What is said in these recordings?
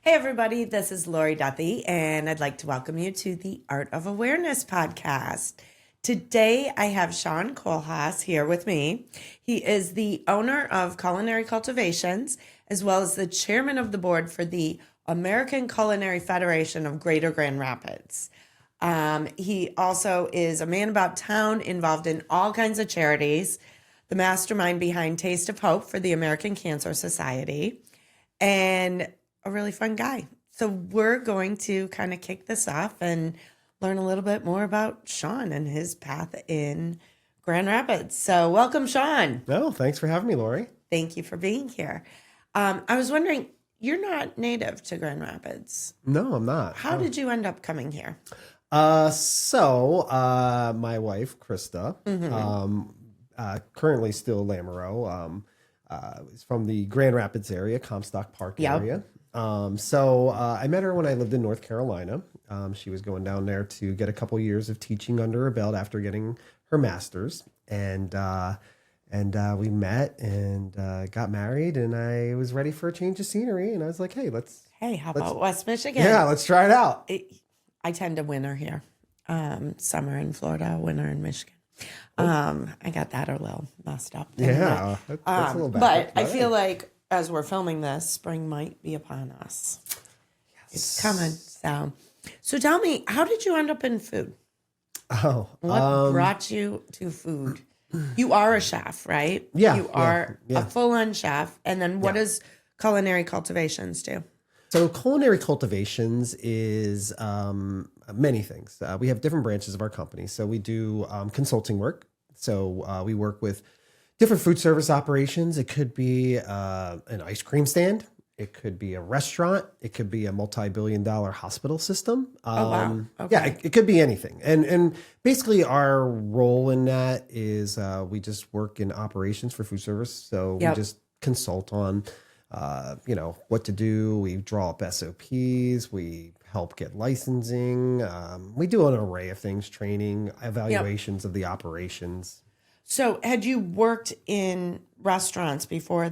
Hey, everybody, this is Lori Duthie, and I'd like to welcome you to the Art of Awareness podcast. Today, I have Shawn Kohlhass here with me. He is the owner of Culinary Cultivations, as well as the chairman of the board for the American Culinary Federation of Greater Grand Rapids. He also is a man about town, involved in all kinds of charities, the mastermind behind Taste of Hope for the American Cancer Society, and a really fun guy. So we're going to kind of kick this off and learn a little bit more about Shawn and his path in Grand Rapids. So welcome, Shawn. No, thanks for having me, Lori. Thank you for being here. I was wondering, you're not native to Grand Rapids. No, I'm not. How did you end up coming here? My wife, Krista, currently still Lamoureux, is from the Grand Rapids area, Comstock Park area. I met her when I lived in North Carolina. She was going down there to get a couple years of teaching under her belt after getting her master's. And we met and got married, and I was ready for a change of scenery. And I was like, hey, how about West Michigan? Yeah, let's try it out. I tend to winter here. Summer in Florida, winter in Michigan. I got that a little messed up. Yeah, that's a little bad. But I feel like as we're filming this, spring might be upon us. Yes. It's coming. So tell me, how did you end up in food? What brought you to food? You are a chef, right? Yeah. You are a full-on chef. And then what does Culinary Cultivations do? So Culinary Cultivations is many things. We have different branches of our company. So we do consulting work. So we work with different food service operations. It could be an ice cream stand. It could be a restaurant. It could be a multi-billion-dollar hospital system. Wow. Okay. Yeah, it could be anything. And basically our role in that is we just work in operations for food service. So we just consult on what to do. We draw up SOPs. We help get licensing. We do an array of things, training, evaluations of the operations. So had you worked in restaurants before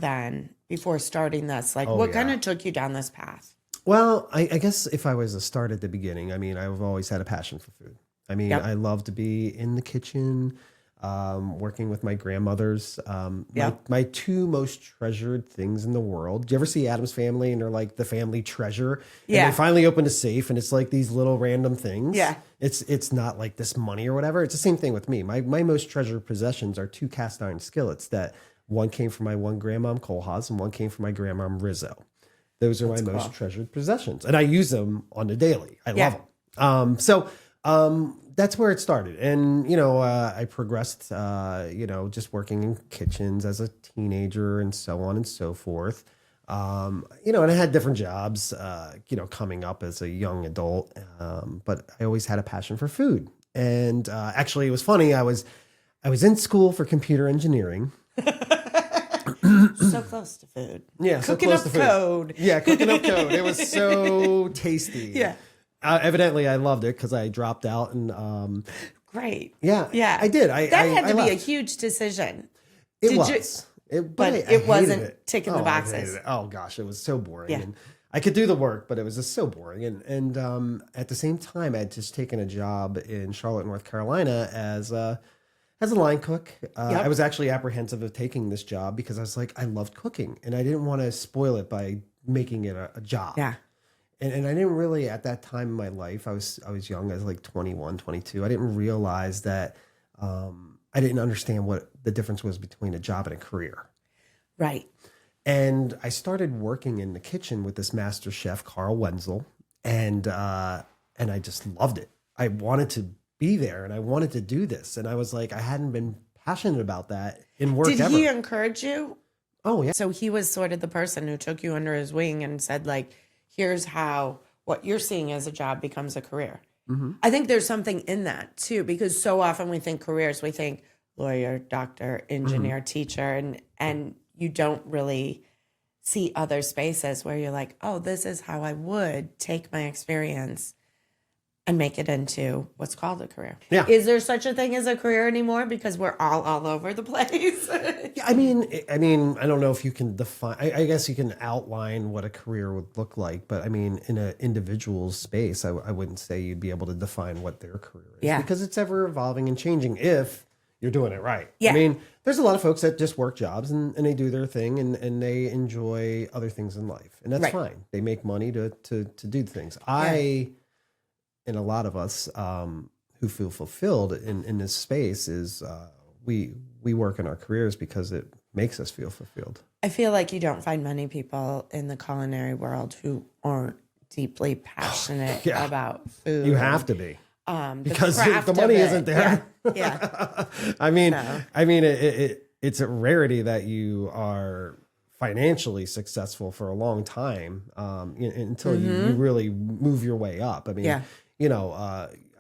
starting this? What kind of took you down this path? Well, I guess if I was to start at the beginning, I've always had a passion for food. I love to be in the kitchen, working with my grandmothers. My two most treasured things in the world. Do you ever see Addams Family and they're like the family treasure? Yeah. And they finally open a safe and it's like these little random things. Yeah. It's not like this money or whatever. It's the same thing with me. My most treasured possessions are two cast iron skillets that one came from my one grandmom Kohlhaas and one came from my grandmom Rizzo. Those are my most treasured possessions. And I use them on the daily. I love them. That's where it started. And, I progressed, just working in kitchens as a teenager and so on and so forth. And I had different jobs, coming up as a young adult. But I always had a passion for food. And actually, it was funny. I was in school for computer engineering. So close to food. Yeah, cooking up code. Yeah, cooking up code. It was so tasty. Yeah. Evidently, I loved it because I dropped out and. Great. Yeah, I did. That had to be a huge decision. It was. But it wasn't ticking the boxes. Oh gosh, it was so boring. Yeah. And I could do the work, but it was just so boring. And at the same time, I had just taken a job in Charlotte, North Carolina as a line cook. I was actually apprehensive of taking this job because I was like, I loved cooking and I didn't want to spoil it by making it a job. Yeah. And I didn't really, at that time in my life, I was young, I was like 21, 22. I didn't realize that I didn't understand what the difference was between a job and a career. Right. And I started working in the kitchen with this master chef, Carl Wenzel, and I just loved it. I wanted to be there and I wanted to do this. And I was like, I hadn't been passionate about that in work ever. Did he encourage you? Oh, yeah. So he was sort of the person who took you under his wing and said, here's how what you're seeing as a job becomes a career. Mm-hmm. I think there's something in that too, because so often we think careers, we think lawyer, doctor, engineer, teacher, and you don't really see other spaces where you're like, oh, this is how I would take my experience and make it into what's called a career. Yeah. Is there such a thing as a career anymore? Because we're all over the place. Yeah, I mean, I don't know if you can define. I guess you can outline what a career would look like, but I mean, in an individual's space, I wouldn't say you'd be able to define what their career is, because it's ever evolving and changing if you're doing it right. Yeah. I mean, there's a lot of folks that just work jobs and they do their thing and they enjoy other things in life, and that's fine. They make money to do things. And a lot of us who feel fulfilled in this space is we work in our careers because it makes us feel fulfilled. I feel like you don't find many people in the culinary world who aren't deeply passionate about food. You have to be. Because the craft money of it. isn't there. Yeah. I mean, it's a rarity that you are financially successful for a long time until you really move your way up. I mean,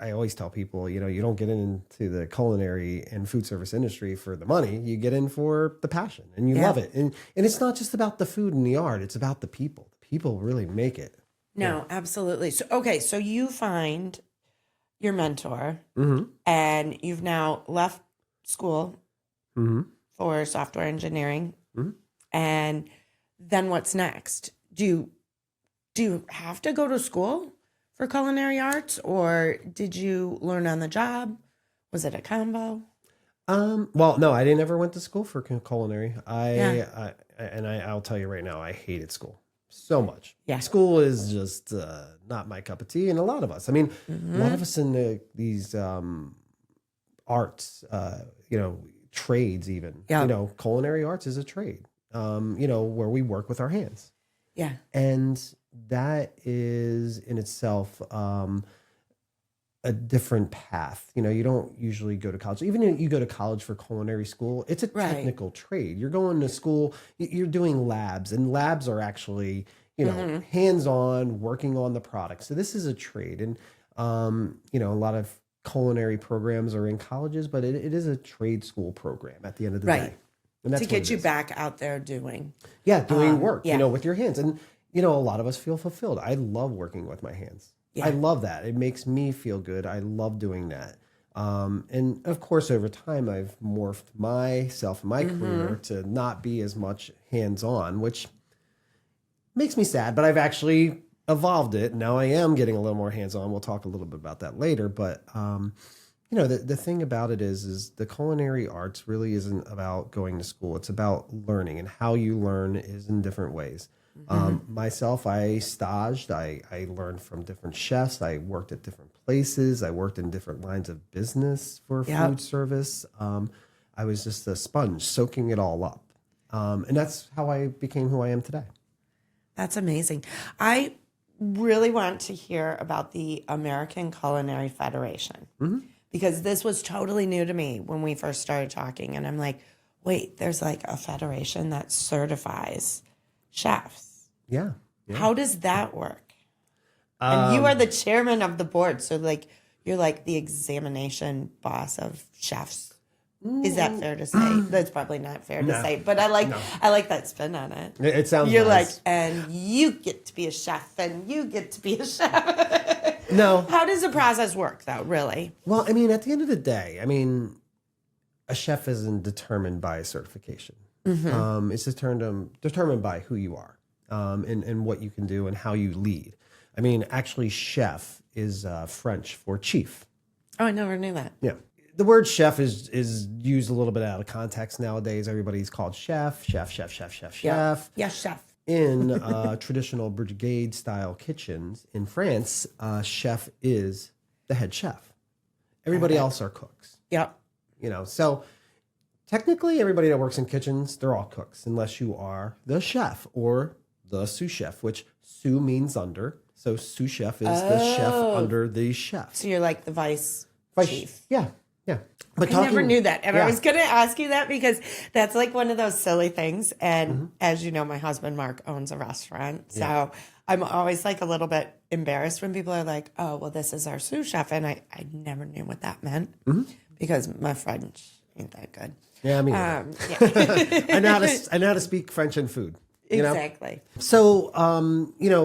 I always tell people, you don't get into the culinary and food service industry for the money. You get in for the passion and you love it. And it's not just about the food and the art. It's about the people. The people really make it. No, absolutely. So you find your mentor and you've now left school for software engineering. And then what's next? Do you have to go to school for culinary arts, or did you learn on the job? Was it a combo? Well, no, I never went to school for culinary. I'll tell you right now, I hated school so much. Yeah. School is just not my cup of tea. And a lot of us, a lot of us in these arts, trades even, culinary arts is a trade, where we work with our hands. Yeah. And that is in itself a different path. You don't usually go to college. Even if you go to college for culinary school, it's a technical trade. You're going to school, you're doing labs, and labs are actually, hands-on, working on the product. So this is a trade. And, a lot of culinary programs are in colleges, but it is a trade school program at the end of the day. And that's to get you back out there doing. Yeah, doing work, with your hands. And, a lot of us feel fulfilled. I love working with my hands. Yeah. I love that. It makes me feel good. I love doing that. And of course, over time, I've morphed myself and my career to not be as much hands-on, which makes me sad, but I've actually evolved it. Now I am getting a little more hands-on. We'll talk a little bit about that later. But, the thing about it is the culinary arts really isn't about going to school. It's about learning, and how you learn is in different ways. Myself, I staged, I learned from different chefs. I worked at different places. I worked in different lines of business for food service. I was just a sponge, soaking it all up. And that's how I became who I am today. That's amazing. I really want to hear about the American Culinary Federation, because this was totally new to me when we first started talking. And I'm like, wait, there's like a federation that certifies chefs. Yeah. How does that work? And you are the chairman of the board. So you're like the examination boss of chefs. Is that fair to say? That's probably not fair to say, but I like that spin on it. It sounds You're nice. and you get to be a chef and you get to be a chef. No. How does the process work though, really? Well, at the end of the day, a chef isn't determined by a certification. It's determined by who you are, and what you can do and how you lead. Actually, chef is French for chief. Oh, I never knew that. Yeah. The word chef is used a little bit out of context nowadays. Everybody's called chef. Yeah, chef. In traditional brigade-style kitchens in France, chef is the head chef. Everybody else are cooks. Yep. So technically everybody that works in kitchens, they're all cooks, unless you are the chef or the sous chef, which sous means under. So sous chef is the chef under the chef. So you're like the vice chief. Yeah. But I never knew that. And I was going to ask you that because that's like one of those silly things. And as you know, my husband, Mark, owns a restaurant. So I'm always like a little bit embarrassed when people are like, oh, well, this is our sous chef. And I never knew what that meant because my French ain't that good. Yeah, I know how to speak French and food. Exactly. So,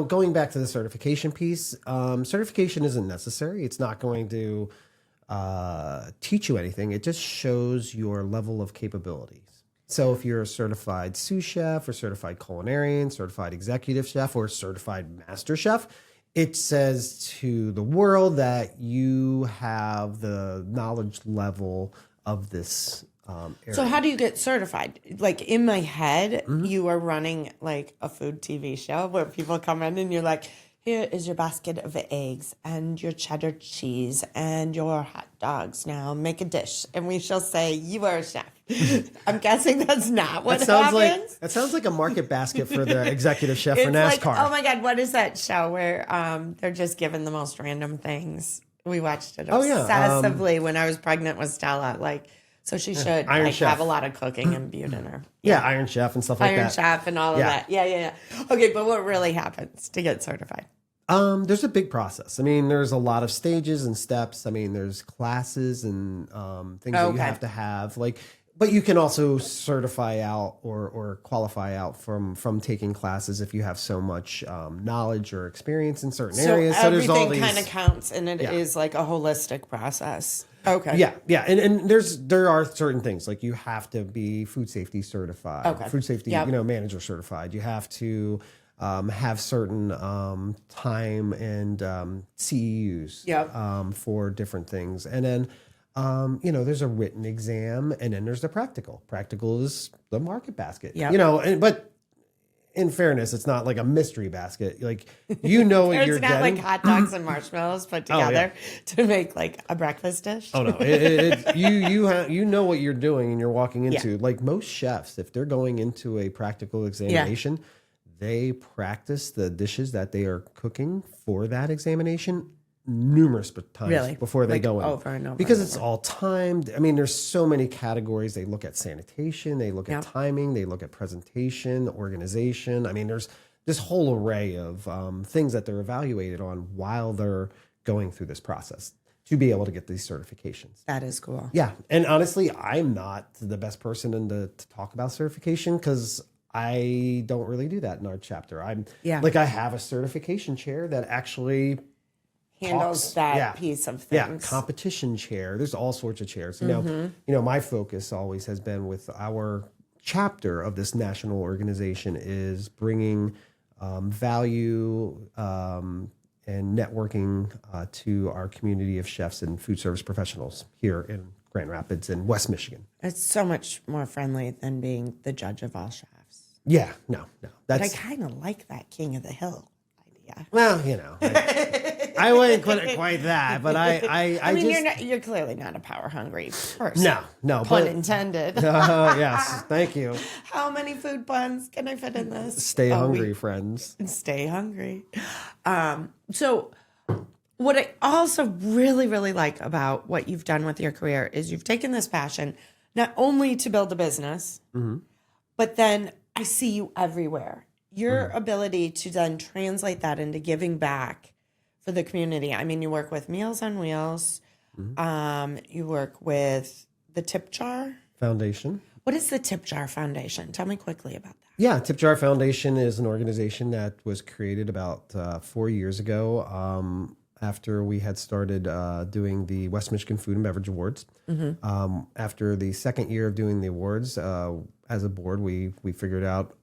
going back to the certification piece, certification isn't necessary. It's not going to teach you anything. It just shows your level of capabilities. So if you're a certified sous chef or certified culinarian, certified executive chef, or certified master chef, it says to the world that you have the knowledge level of this area. So how do you get certified? Like in my head, you are running like a food TV show where people come in and you're like, here is your basket of eggs and your cheddar cheese and your hot dogs. Now make a dish. And we shall say, you are a chef. I'm guessing that's not what happens. That sounds like a market basket for the executive chef for NASCAR. Like, oh my God, what is that show where they're just given the most random things? We watched it obsessively when I was pregnant with Stella. Like, so she should have a lot of cooking imbued in her. Yeah, Iron Chef and stuff like that. Iron Chef and all of that. Yeah. Okay, but what really happens to get certified? There's a big process. I mean, there's a lot of stages and steps. I mean, there's classes and things that you have to have. Like, but you can also certify out or qualify out from taking classes if you have so much knowledge or experience in certain areas. So there's all these kind of counts, and it is like a holistic process. Okay. Yeah, and there are certain things like you have to be food safety certified, food safety manager certified. You have to have certain time and CEUs for different things, and then. There's a written exam, and then there's the practical. Practical is the market basket. But in fairness, it's not like a mystery basket. Like, what you're getting. It's not like hot dogs and marshmallows put together to make like a breakfast dish. Oh no, you know what you're doing, and you're walking into like most chefs. If they're going into a practical examination, they practice the dishes that they are cooking for that examination numerous times before they go in. Over and over. Because it's all timed. I mean, there's so many categories. They look at sanitation, they look at timing, they look at presentation, organization. I mean, there's this whole array of things that they're evaluated on while they're going through this process to be able to get these certifications. That is cool. Yeah. And honestly, I'm not the best person to talk about certification because I don't really do that in our chapter. I have a certification chair that actually handles that piece of things. Yeah, competition chair. There's all sorts of chairs. My focus always has been with our chapter of this national organization is bringing value and networking to our community of chefs and food service professionals here in Grand Rapids and West Michigan. It's so much more friendly than being the judge of all chefs. Yeah, no. But I kind of like that King of the Hill idea. Well, I wouldn't put it quite that, but I mean, you're clearly not a power hungry person. No, pun intended. Yes, thank you. How many food puns can I fit in this? Stay hungry, friends. Stay hungry. So, what I also really, really like about what you've done with your career is you've taken this passion not only to build a business, but then I see you everywhere. Your ability to then translate that into giving back for the community. I mean, you work with Meals on Wheels. You work with the Tip Jar Foundation. What is the Tip Jar Foundation? Tell me quickly about that. Yeah, Tip Jar Foundation is an organization that was created about 4 years ago after we had started doing the West Michigan Food and Beverage Awards. After the second year of doing the awards, as a board, we figured out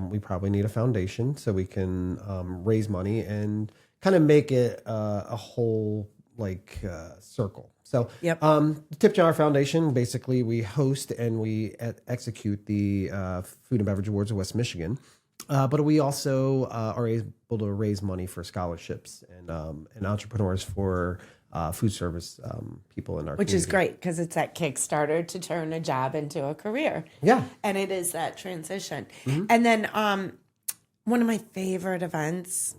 we probably need a foundation so we can raise money and kind of make it a whole circle. So the Tip Jar Foundation, basically we host and we execute the Food and Beverage Awards of West Michigan. But we also are able to raise money for scholarships and entrepreneurs for food service people in our community. Which is great because it's that Kickstarter to turn a job into a career. Yeah. And it is that transition. And then one of my favorite events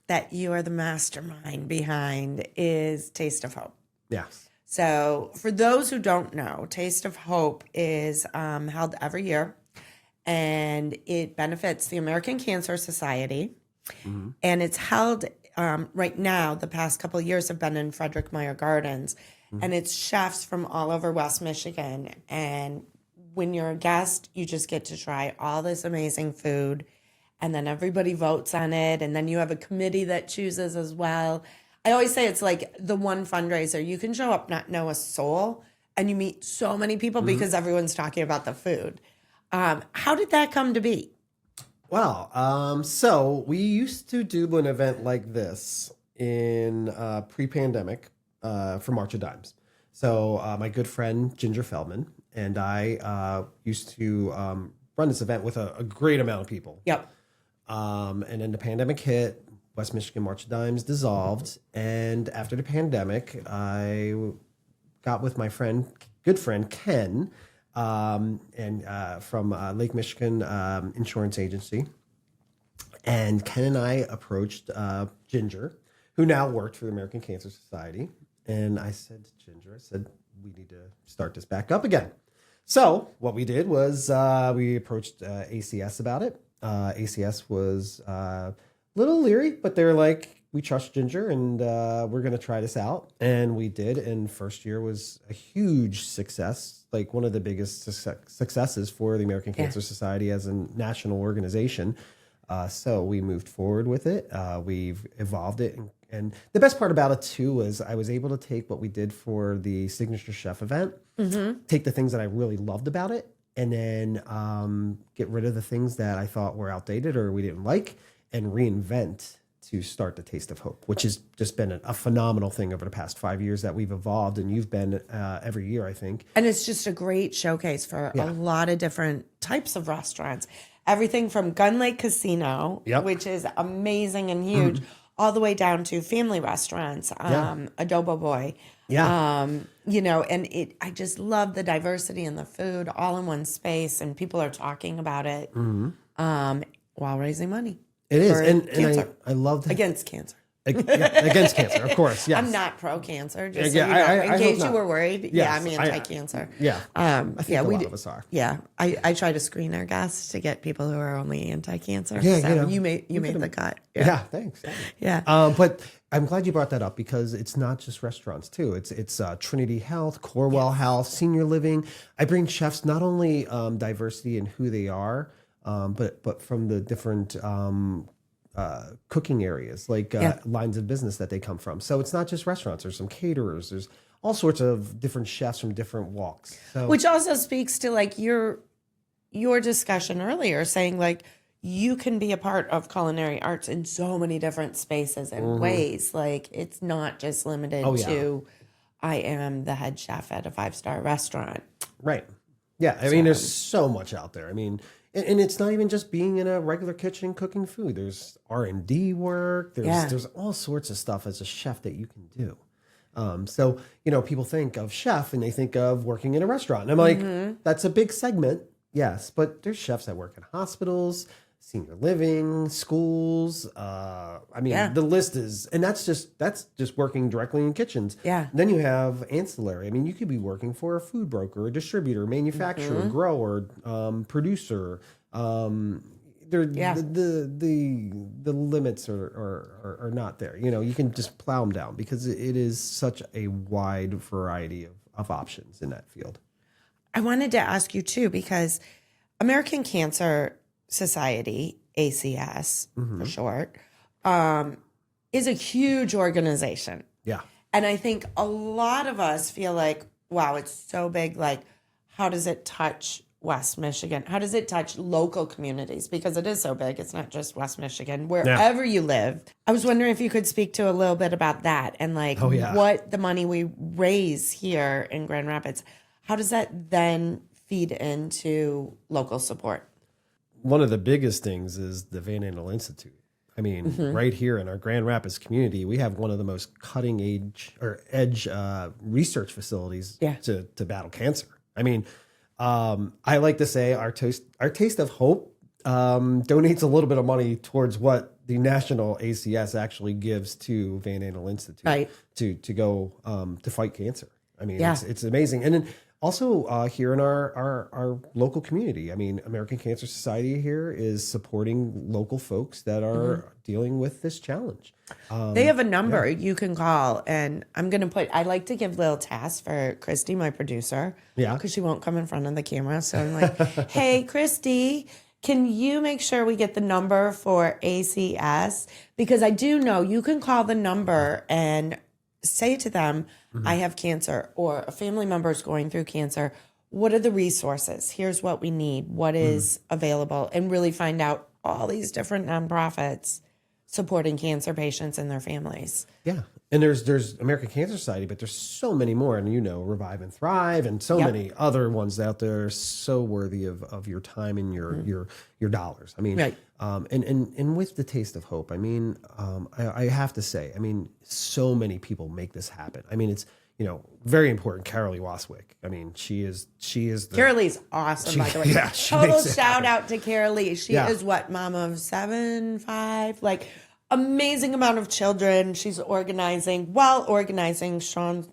that you are the mastermind behind is Taste of Hope. Yes. So for those who don't know, Taste of Hope is held every year, and it benefits the American Cancer Society. And it's held right now, the past couple of years have been in Frederick Meyer Gardens, and it's chefs from all over West Michigan. And when you're a guest, you just get to try all this amazing food. and then everybody votes on it, and then you have a committee that chooses as well. I always say it's like the one fundraiser. You can show up, not know a soul, and you meet so many people because everyone's talking about the food. How did that come to be? Well, so we used to do an event like this in pre-pandemic for March of Dimes. So my good friend Ginger Feldman and I used to run this event with a great amount of people. Yep. And then the pandemic hit, West Michigan March of Dimes dissolved. And after the pandemic, I got with my good friend Ken, from Lake Michigan Insurance Agency. And Ken and I approached Ginger, who now worked for the American Cancer Society. And I said to Ginger, we need to start this back up again. So what we did was we approached ACS about it. ACS was a little leery, but they were like, we trust Ginger and we're going to try this out. And we did. And first year was a huge success, like one of the biggest successes for the American Cancer Society as a national organization. So we moved forward with it. We've evolved it. And the best part about it, too, was I was able to take what we did for the Signature Chef event, take the things that I really loved about it, and then get rid of the things that I thought were outdated or we didn't like, and reinvent to start the Taste of Hope, which has just been a phenomenal thing over the past 5 years that we've evolved, and you've been every year, I think. And it's just a great showcase for a lot of different types of restaurants. Everything from Gun Lake Casino, which is amazing and huge, all the way down to family restaurants, Adobo Boy. And I just love the diversity in the food all in one space, and people are talking about it while raising money. It is. And I love that. Against cancer. Against cancer, of course. Yes. I'm not pro-cancer, just so you know, in case you were worried. Yes, I'm anti-cancer. I think a lot of us are. Yeah, I try to screen our guests to get people who are only anti-cancer. Yeah, so you made the cut. Yeah, thanks. Yeah. But I'm glad you brought that up because it's not just restaurants too. It's Trinity Health, Corewell Health, senior living. I bring chefs not only diversity in who they are, but from the different cooking areas, like lines of business that they come from. So it's not just restaurants. There's some caterers. There's all sorts of different chefs from different walks. So, which also speaks to like your discussion earlier, saying like you can be a part of culinary arts in so many different spaces and ways. Like it's not just limited to I am the head chef at a 5-star restaurant. Right. Yeah. I mean, there's so much out there. I mean, and it's not even just being in a regular kitchen cooking food. There's R&D work. There's all sorts of stuff as a chef that you can do. So, people think of chef and they think of working in a restaurant. And I'm like, that's a big segment. Yes. But there's chefs that work in hospitals, senior living, schools. The list is, and that's just working directly in kitchens. Yeah. Then you have ancillary. I mean, you could be working for a food broker, a distributor, manufacturer, grower, producer. The limits are not there. You can just plow them down because it is such a wide variety of options in that field. I wanted to ask you too, because American Cancer Society, ACS for short, is a huge organization. Yeah. And I think a lot of us feel like, wow, it's so big. Like, how does it touch West Michigan? How does it touch local communities? Because it is so big. It's not just West Michigan, wherever you live. I was wondering if you could speak to a little bit about that and like what the money we raise here in Grand Rapids, how does that then feed into local support? One of the biggest things is the Van Andel Institute. I mean, right here in our Grand Rapids community, we have one of the most cutting edge research facilities to battle cancer. I mean, I like to say our Taste of Hope donates a little bit of money towards what the national ACS actually gives to Van Andel Institute to go to fight cancer. I mean, it's amazing. And then also here in our local community, I mean, American Cancer Society here is supporting local folks that are dealing with this challenge. They have a number you can call, and I like to give little tasks for Christy, my producer, because she won't come in front of the camera. So I'm like, hey, Christy, Can you make sure we get the number for ACS? Because I do know you can call the number and say to them, I have cancer, or a family member is going through cancer. What are the resources? Here's what we need. What is available? And really find out all these different nonprofits supporting cancer patients and their families. Yeah. And there's American Cancer Society, but there's so many more. And, Revive and Thrive and so many other ones out there so worthy of your time and your dollars. I mean, right. And with the Taste of Hope, I mean, I have to say, I mean, so many people make this happen. I mean, it's, very important. Carolee Waswick. I mean, she is Carolee's awesome, by the way. Yeah, total shout out to Carolee. She is what, mom of 7, 5, like amazing amount of children. She's organizing Shawn.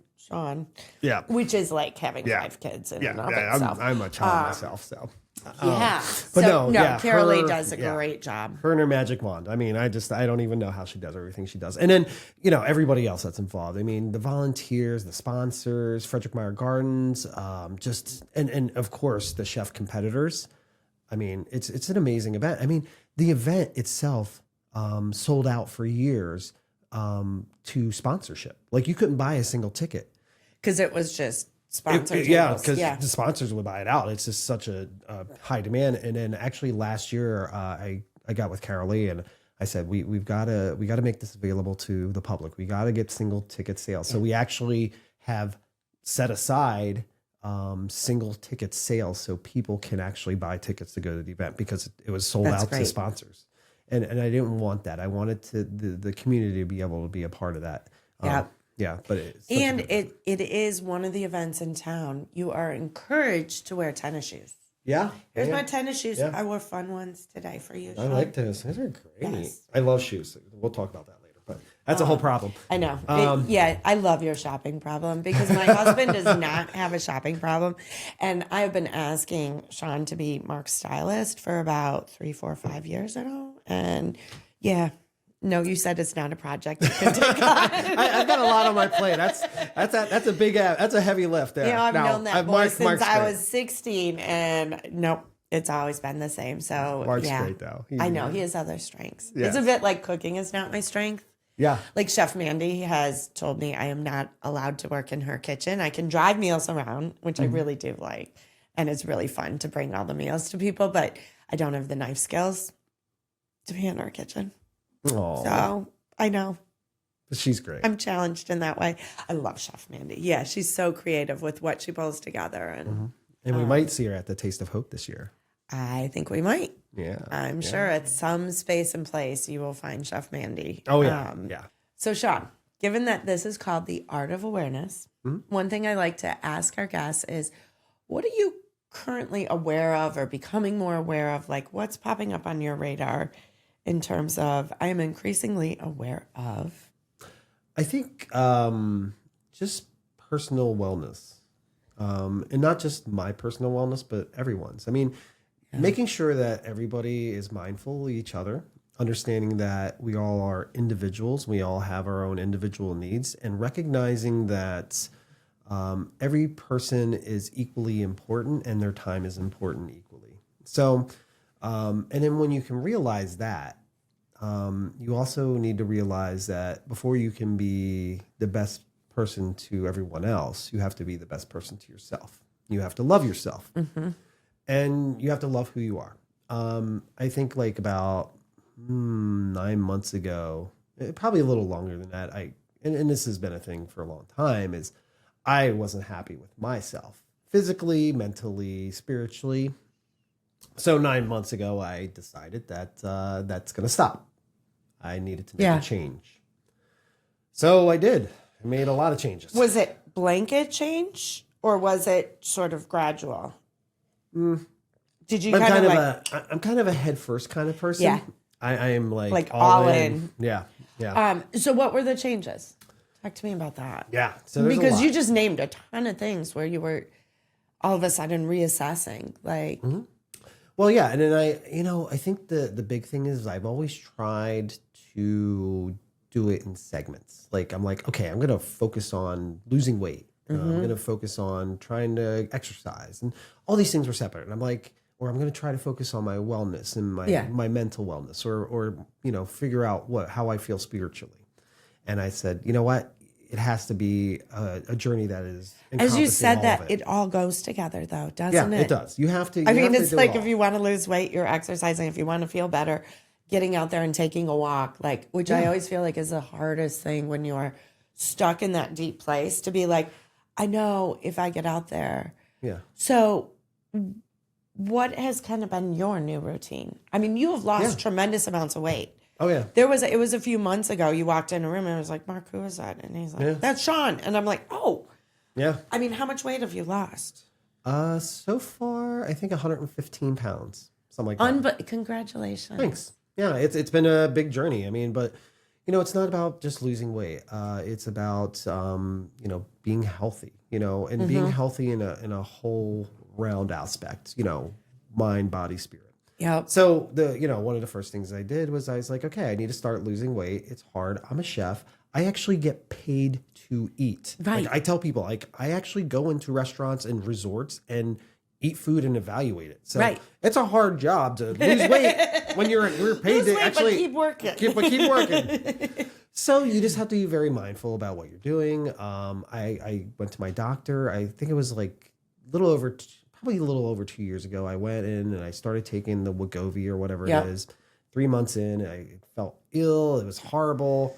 Yeah. Which is like having 5 kids in and of itself. I'm a child myself, so. Yeah. But Carolee does a great job. Her and her magic wand. I mean, I don't even know how she does everything she does. And then, everybody else that's involved. I mean, the volunteers, the sponsors, Frederick Meyer Gardens, and of course the chef competitors. I mean, it's an amazing event. I mean, the event itself sold out for years to sponsorship. Like you couldn't buy a single ticket. Because it was just sponsored. Because the sponsors would buy it out. It's just such a high demand. And then actually last year, I got with Carolee and I said we've got to make this available to the public. We got to get single ticket sales. So we actually have set aside single ticket sales so people can actually buy tickets to go to the event because it was sold out to sponsors. And I didn't want that. I wanted the community to be able to be a part of that. Yeah, but it is one of the events in town. You are encouraged to wear tennis shoes. Yeah. Here's my tennis shoes. Yeah. I wore fun ones today for you, Shawn. I like those. Those are great. Yes. I love shoes. We'll talk about that later, but that's a whole problem. I know. I love your shopping problem because my husband does not have a shopping problem. And I've been asking Shawn to be Mark's stylist for about 3, 4, 5 years now. And no, you said it's not a project you can take on. I've got a lot on my plate. That's a big, that's a heavy lift there. I've known that boy since I was 16, and nope, it's always been the same. So Mark's great though. I know he has other strengths. Yes. It's a bit like cooking is not my strength. Yeah. Like Chef Mandy has told me I am not allowed to work in her kitchen. I can drive meals around, which I really do like, and it's really fun to bring all the meals to people, but I don't have the knife skills to be in her kitchen. Aww. So I know. She's great. I'm challenged in that way. I love Chef Mandy. Yeah, she's so creative with what she pulls together. And we might see her at the Taste of Hope this year. I think we might. Yeah. I'm sure at some space and place you will find Chef Mandy. Oh, yeah. So, Shawn, given that this is called the Art of Awareness, one thing I like to ask our guests is, what are you currently aware of or becoming more aware of? Like, what's popping up on your radar in terms of I am increasingly aware of? I think just personal wellness. And not just my personal wellness, but everyone's. I mean, making sure that everybody is mindful of each other, understanding that we all are individuals. We all have our own individual needs, and recognizing that every person is equally important and their time is important equally. So, and then when you can realize that, you also need to realize that before you can be the best person to everyone else, you have to be the best person to yourself. You have to love yourself. And you have to love who you are. I think like about 9 months ago, probably a little longer than that, and this has been a thing for a long time, is I wasn't happy with myself. Physically, mentally, spiritually. So 9 months ago, I decided that that's going to stop. I needed to make a change. So I did. I made a lot of changes. Was it blanket change or was it sort of gradual? Did you I'm kind of a head first kind of person. Yeah. I am like all in. Yeah. So what were the changes? Talk to me about that. Yeah. So because you just named a ton of things where you were all of a sudden reassessing. Like Well, yeah, and then I think the big thing is I've always tried to do it in segments. Like I'm like, okay, I'm going to focus on losing weight. I'm going to focus on trying to exercise, and all these things were separate. And I'm like, or I'm going to try to focus on my wellness and my mental wellness, or figure out how I feel spiritually. And I said, you know what? It has to be a journey that is as you said that it. it all goes together, though, doesn't it? Yeah, it does. You have to. I mean, it's like if you want to lose weight, you're exercising. If you want to feel better, getting out there and taking a walk, which I always feel like is the hardest thing when you are stuck in that deep place, to be like, I know if I get out there. Yeah. So what has kind of been your new routine? I mean, you have lost tremendous amounts of weight. Oh, yeah. It was a few months ago. You walked in a room and I was like, Mark, who is that? And he's like, that's Shawn. And I'm like, oh. Yeah. I mean, how much weight have you lost? So far, I think 115 pounds, something like that. Congratulations. Thanks. Yeah, it's been a big journey. I mean, but it's not about just losing weight. It's about being healthy. And being healthy in a whole round aspect. Mind, body, spirit. Yeah. So one of the first things I did was I was like, okay, I need to start losing weight. It's hard. I'm a chef. I actually get paid to eat. Right. I tell people, I actually go into restaurants and resorts and eat food and evaluate it. So it's a hard job to lose weight when we're paid to actually keep working. Keep working. So you just have to be very mindful about what you're doing. I went to my doctor. I think it was probably a little over 2 years ago. I went in and I started taking the Wegovy or whatever it is. 3 months in, I felt ill. It was horrible.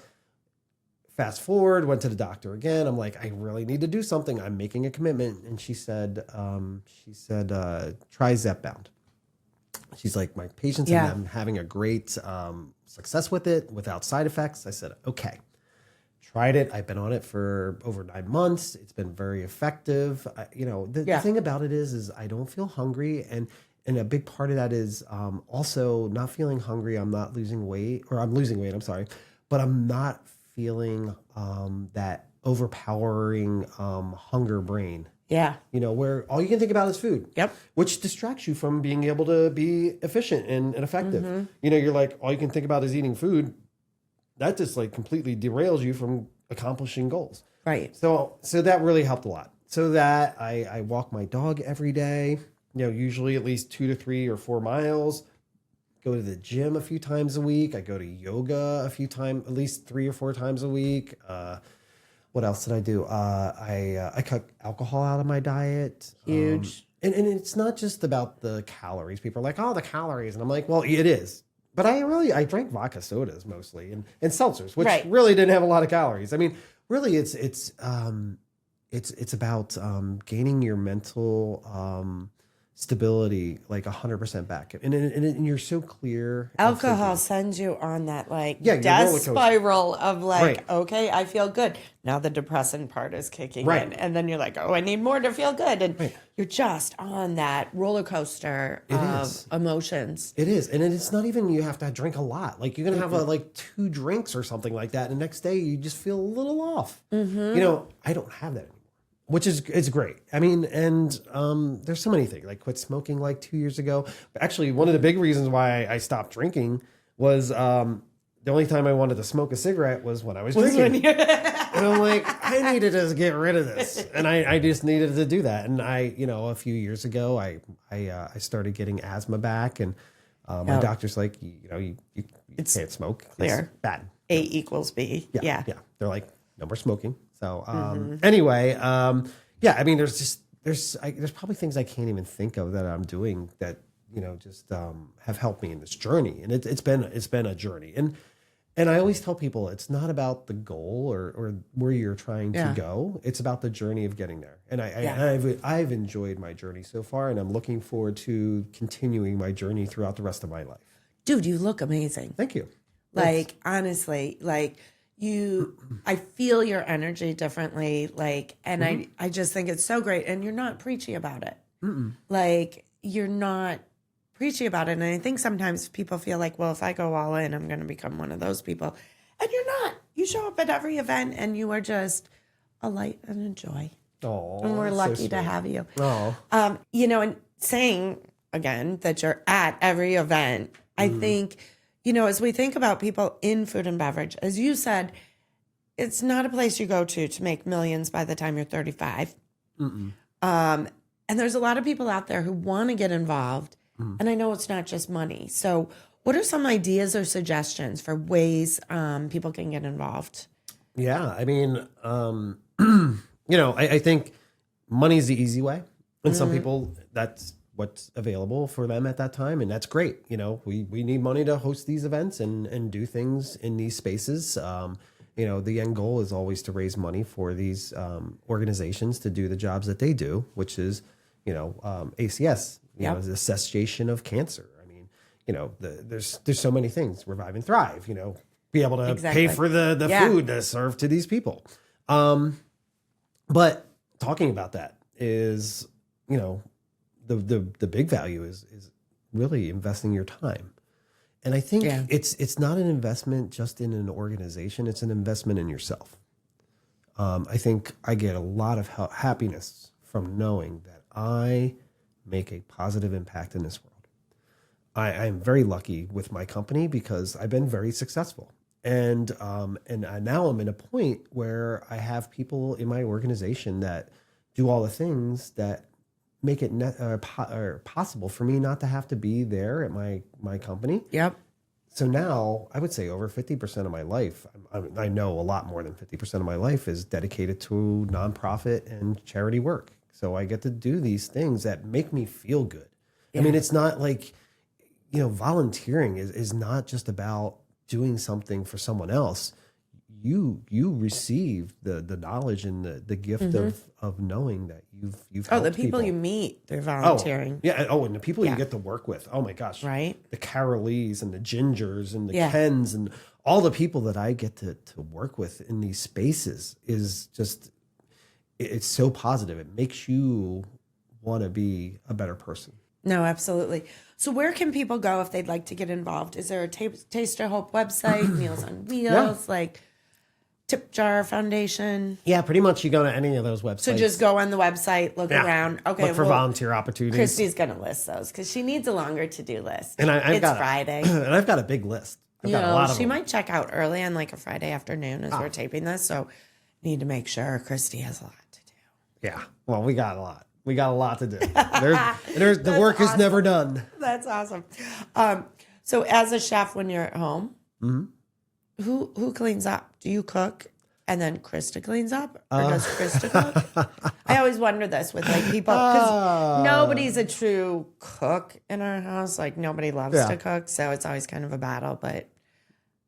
Fast forward, went to the doctor again. I'm like, I really need to do something. I'm making a commitment. And she said, try Zepbound. She's like, my patients have been having a great success with it without side effects. I said, okay. Tried it. I've been on it for over 9 months. It's been very effective. The thing about it is I don't feel hungry. And a big part of that is also not feeling hungry. I'm not losing weight, or I'm losing weight. I'm sorry. But I'm not feeling that overpowering hunger brain. Yeah. Where all you can think about is food. Yep. Which distracts you from being able to be efficient and effective. Mm-hmm. You're like, all you can think about is eating food. That just completely derails you from accomplishing goals. Right. So that really helped a lot. So that I walk my dog every day, usually at least 2 to 3 or 4 miles. Go to the gym a few times a week. I go to yoga at least 3 or 4 times a week. What else did I do? I cut alcohol out of my diet. Huge. And it's not just about the calories. People are like, oh, the calories. And I'm like, well, it is. But I drank vodka sodas mostly and seltzers, which really didn't have a lot of calories. I mean, really, it's about gaining your mental stability 100% back, and you're so clear. Alcohol sends you on that death spiral of okay, I feel good. Now the depressing part is kicking in, and then you're like, oh, I need more to feel good, and you're just on that roller coaster of emotions. It is, and it's not even you have to drink a lot. You're gonna have 2 drinks or something like that, and the next day you just feel a little off. Mm-hmm. I don't have that anymore. Which is it's great. I mean, and there's so many things. Quit smoking 2 years ago. But actually, one of the big reasons why I stopped drinking was the only time I wanted to smoke a cigarette was when I was drinking. And I'm like, I needed to get rid of this, and I just needed to do that. And a few years ago, I started getting asthma back, and my doctor's like, you can't smoke. Clear. It's bad. A equals B. Yeah. They're like, no more smoking. So anyway, I mean, there's probably things I can't even think of that I'm doing that just have helped me in this journey, and it's been a journey. And I always tell people it's not about the goal or where you're trying to go. It's about the journey of getting there. And I've enjoyed my journey so far, and I'm looking forward to continuing my journey throughout the rest of my life. Dude, you look amazing. Thank you. Honestly, I feel your energy differently, and I just think it's so great. And you're not preachy about it. Mm-mm. You're not preachy about it. And I think sometimes people feel like, well, if I go all in, I'm going to become one of those people. And you're not. You show up at every event and you are just a light and a joy. Oh, and we're lucky to have you. Oh, and saying again that you're at every event, I think, as we think about people in food and beverage, as you said, it's not a place you go to make millions by the time you're 35. And there's a lot of people out there who want to get involved And I know it's not just money. So what are some ideas or suggestions for ways people can get involved? Yeah, I mean, I think money's the easy way. And some people, that's what's available for them at that time. And that's great. We need money to host these events and do things in these spaces. The end goal is always to raise money for these organizations to do the jobs that they do, which is, ACS, the cessation of cancer. I mean, there's so many things, Revive and Thrive, be able to pay for the food that's served to these people. But talking about that is, the big value is really investing your time. And I think it's not an investment just in an organization. It's an investment in yourself. I think I get a lot of happiness from knowing that I make a positive impact in this world. I'm very lucky with my company because I've been very successful. And now I'm in a point where I have people in my organization that do all the things that make it possible for me not to have to be there at my company. Yep. So now I would say over 50% of my life, I know a lot more than 50% of my life is dedicated to nonprofit and charity work. So I get to do these things that make me feel good. Yeah. I mean, it's not like, volunteering is not just about doing something for someone else. You receive the knowledge and the gift of knowing that you've helped the people you meet through volunteering. And the people you get to work with. Oh my gosh. Right. The Carolees and the Gingers and the Kens and all the people that I get to work with in these spaces is just, it's so positive. It makes you want to be a better person. No, absolutely. So where can people go if they'd like to get involved? Is there a Taste of Hope website, Meals on Wheels, like Tip Jar Foundation? Yeah, pretty much you go to any of those websites. So just go on the website, look around. Okay, look for volunteer opportunities. Christy's going to list those because she needs a longer to-do list. And it's Friday. And I've got a big list. I've got a lot of she them. might check out early on like a Friday afternoon as we're taping this. So need to make sure Christy has a lot to do. Yeah. Well, we got a lot. We got a lot to do. The work is never done. That's awesome. So as a chef, when you're at home, who cleans up? Do you cook and then Krista cleans up? Or does Krista cook? I always wonder this with like people, because nobody's a true cook in our house. Like nobody loves to cook. So it's always kind of a battle, but.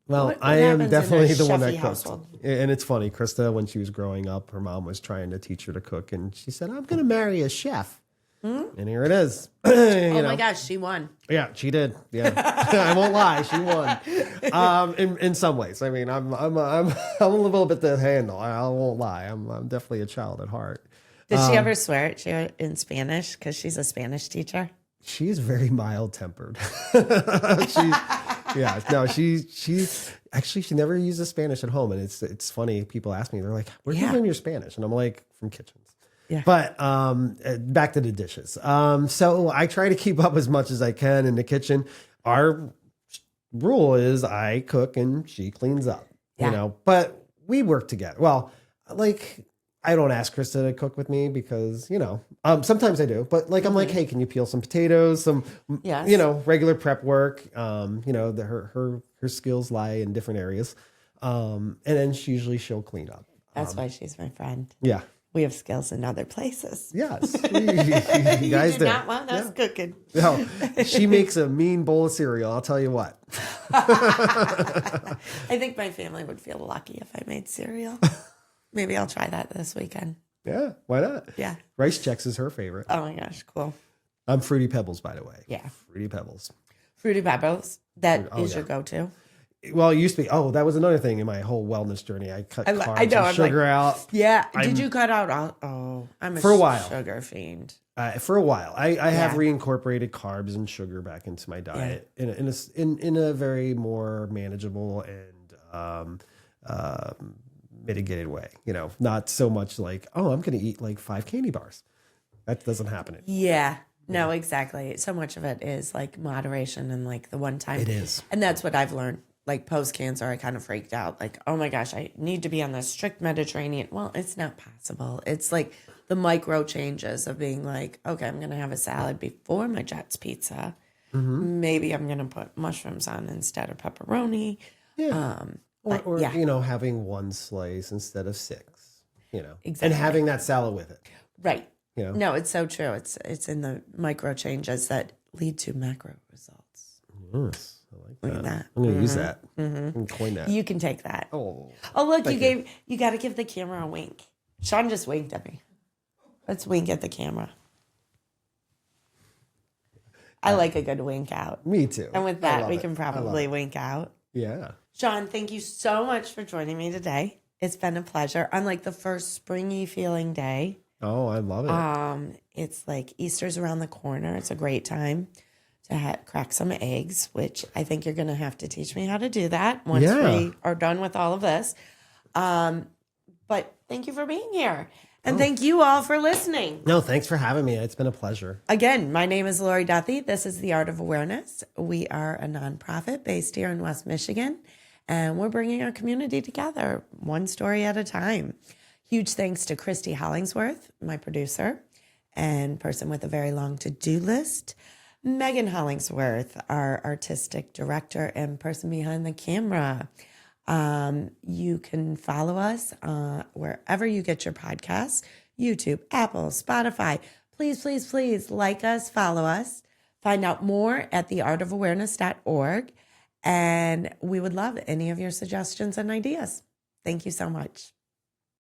Well, I am definitely the one that cooks. And it's funny, Krista, when she was growing up, her mom was trying to teach her to cook. And she said, I'm going to marry a chef. And here it is. My gosh, she won. Yeah, she did. Yeah. I won't lie. She won. In some ways. I mean, I'm a little bit to handle. I won't lie. I'm definitely a child at heart. Did she ever swear at you in Spanish? Because she's a Spanish teacher. She's very mild-tempered. She never uses Spanish at home, and it's funny. People ask me, they're like, "Where do you learn your Spanish?" And I'm like, "From kitchens." Yeah. But back to the dishes. So I try to keep up as much as I can in the kitchen. Our rule is I cook and she cleans up. But we work together. Well, like, I don't ask Krista to cook with me because, sometimes I do, but like, I'm like, hey, can you peel some potatoes, some, regular prep work. Her skills lie in different areas. And then she'll clean up. That's why she's my friend. Yeah. We have skills in other places. Yes. You guys do. Not want us cooking. No, she makes a mean bowl of cereal. I'll tell you what. I think my family would feel lucky if I made cereal. Maybe I'll try that this weekend. Yeah, why not? Yeah. Rice Chex is her favorite. Oh my gosh, cool. I'm Fruity Pebbles, by the way. Yeah. Fruity Pebbles. Fruity Pebbles. That is your go-to? Well, it used to be. Oh, that was another thing in my whole wellness journey. I cut carbs and sugar out. Yeah. Did you cut out all? Oh, I'm a sugar fiend. For a while. I have reincorporated carbs and sugar back into my diet in a very more manageable and mitigated way. Not so much like, oh, I'm going to eat like 5 candy bars. That doesn't happen. Yeah. No, exactly. So much of it is like moderation and like the one time. It is. And that's what I've learned. Like post-cancer, I kind of freaked out. Like, oh my gosh, I need to be on this strict Mediterranean. Well, it's not possible. It's like the micro changes of being like, okay, I'm going to have a salad before my Jets pizza. Maybe I'm going to put mushrooms on instead of pepperoni. Yeah. Or yeah. having one slice instead of 6, Exactly. and having that salad with it. Right. No, it's so true. It's in the micro changes that lead to macro results. Yes, I like that. Look at that. I'm going to use that. And coin that. You can take that. Oh, look, you got to give the camera a wink. Shawn just winked at me. Let's wink at the camera. I like a good wink out. Me too. And with that, we can probably wink out. Yeah. Shawn, thank you so much for joining me today. It's been a pleasure. On like the first springy feeling day. Oh, I love it. It's like Easter's around the corner. It's a great time to crack some eggs, which I think you're going to have to teach me how to do that once we are done with all of this. But thank you for being here. And thank you all for listening. No, thanks for having me. It's been a pleasure. Again, my name is Lori Duthie. This is The Art of Awareness. We are a nonprofit based here in West Michigan, and we're bringing our community together one story at a time. Huge thanks to Christy Hollingsworth, my producer, and person with a very long to-do list. Megan Hollingsworth, our artistic director and person behind the camera. You can follow us wherever you get your podcasts, YouTube, Apple, Spotify. Please, please, please like us, follow us. Find out more at theartofawareness.org. And we would love any of your suggestions and ideas. Thank you so much.